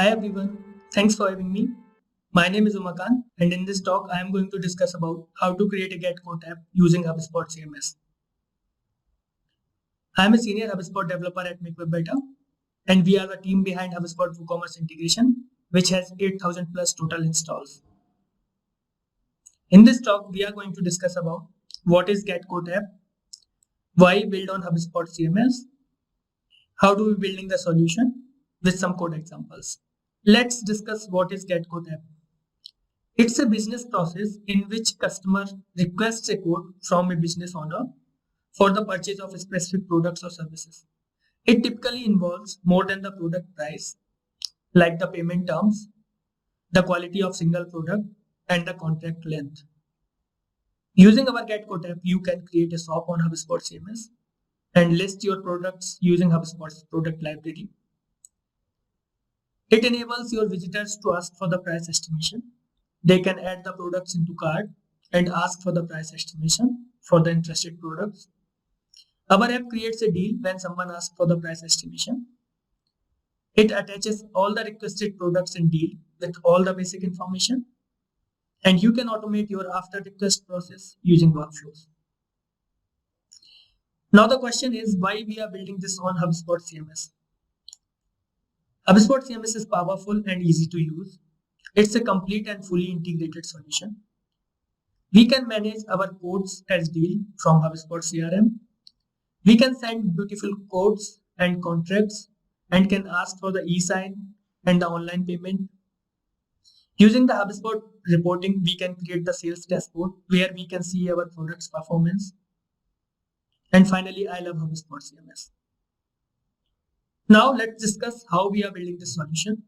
Hi everyone, thanks for having me. My name is Umakant, and in this talk, I am going to discuss about how to create a GetQuote app using HubSpot CMS. I am a senior HubSpot developer at MakeWeb Beta, and we are the team behind HubSpot WooCommerce integration, which has 8,000 plus total installs. In this talk, we are going to discuss about what is GetQuote app, why build on HubSpot CMS, how do we building the solution with some code examples. Let's discuss what is GetQuote app. It's a business process in which customer requests a quote from a business owner for the purchase of specific products or services. It typically involves more than the product price, like the payment terms, the quality of single product, and the contract length. Using our GetQuote app, you can create a shop on HubSpot CMS and list your products using HubSpot's product library. It enables your visitors to ask for the price estimation. They can add the products into cart and ask for the price estimation for the interested products. Our app creates a deal when someone asks for the price estimation. It attaches all the requested products in deal with all the basic information. And you can automate your after request process using workflows. Now the question is why we are building this on HubSpot CMS. HubSpot CMS is powerful and easy to use. It's a complete and fully integrated solution. We can manage our quotes as deal from HubSpot CRM. We can send beautiful quotes and contracts and can ask for the e-sign and the online payment. Using the HubSpot reporting, we can create the sales dashboard where we can see our product's performance. And finally, I love HubSpot CMS. Now let's discuss how we are building this solution.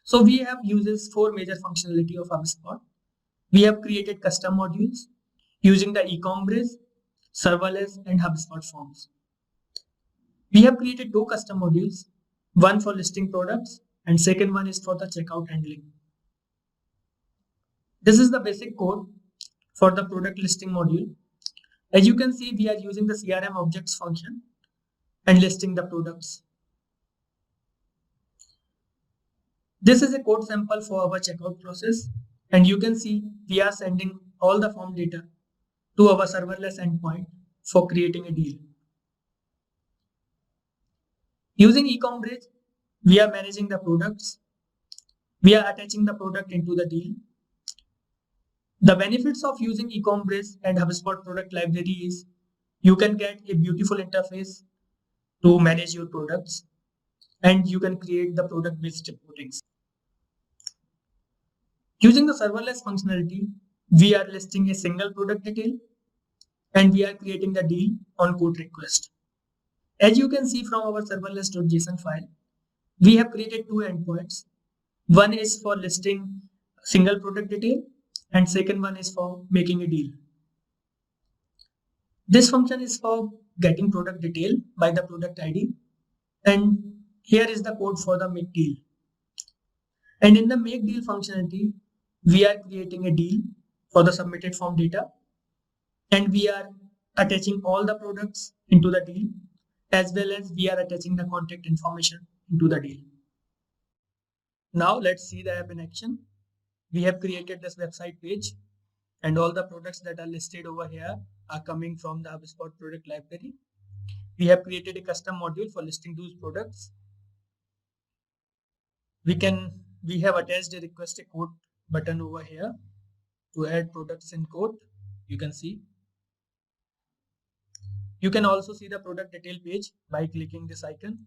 So we have uses 4 major functionality of HubSpot. We have created custom modules using the eCommerce, serverless, and HubSpot forms. We have created 2 custom modules, one for listing products and second one is for the checkout handling. This is the basic code for the product listing module. As you can see, we are using the CRM objects function and listing the products. This is a code sample for our checkout process, and you can see we are sending all the form data to our serverless endpoint for creating a deal. Using eCommerce, we are managing the products. We are attaching the product into the deal. The benefits of using eCommerce and HubSpot product library is you can get a beautiful interface to manage your products, and you can create the product-based reportings. Using the serverless functionality, we are listing a single product detail and we are creating the deal on quote request. As you can see from our serverless.json file, we have created 2 endpoints. One is for listing single product detail and second one is for making a deal. This function is for getting product detail by the product ID, and here is the code for the make deal. And in the make deal functionality, we are creating a deal for the submitted form data and we are attaching all the products into the deal as well as we are attaching the contact information into the deal. Now let's see the app in action. We have created this website page and all the products that are listed over here are coming from the HubSpot product library. We have created a custom module for listing those products. We have attached a request a quote button over here to add products in quote. You can see. You can also see the product detail page by clicking this icon.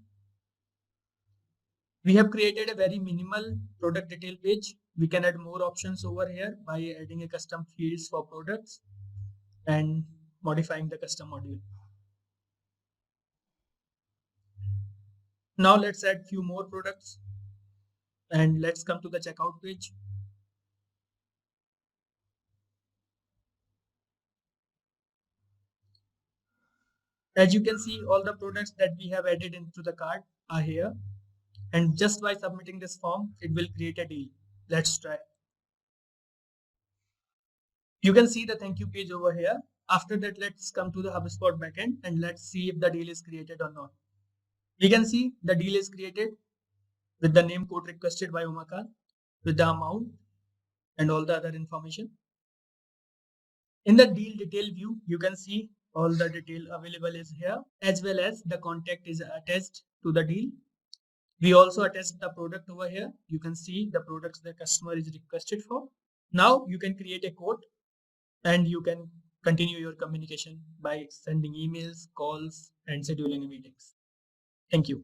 We have created a very minimal product detail page. We can add more options over here by adding a custom fields for products and modifying the custom module. Now let's add few more products and let's come to the checkout page. As you can see, all the products that we have added into the cart are here. And just by submitting this form, it will create a deal. Let's try. You can see the thank you page over here. After that, let's come to the HubSpot backend and let's see if the deal is created or not. We can see the deal is created with the name quote requested by Umakant, with the amount and all the other information. In the deal detail view, you can see all the detail available is here, as well as the contact is attached to the deal. We also attach the product over here. You can see the products the customer is requested for. Now you can create a quote and you can continue your communication by sending emails, calls, and scheduling meetings. Thank you.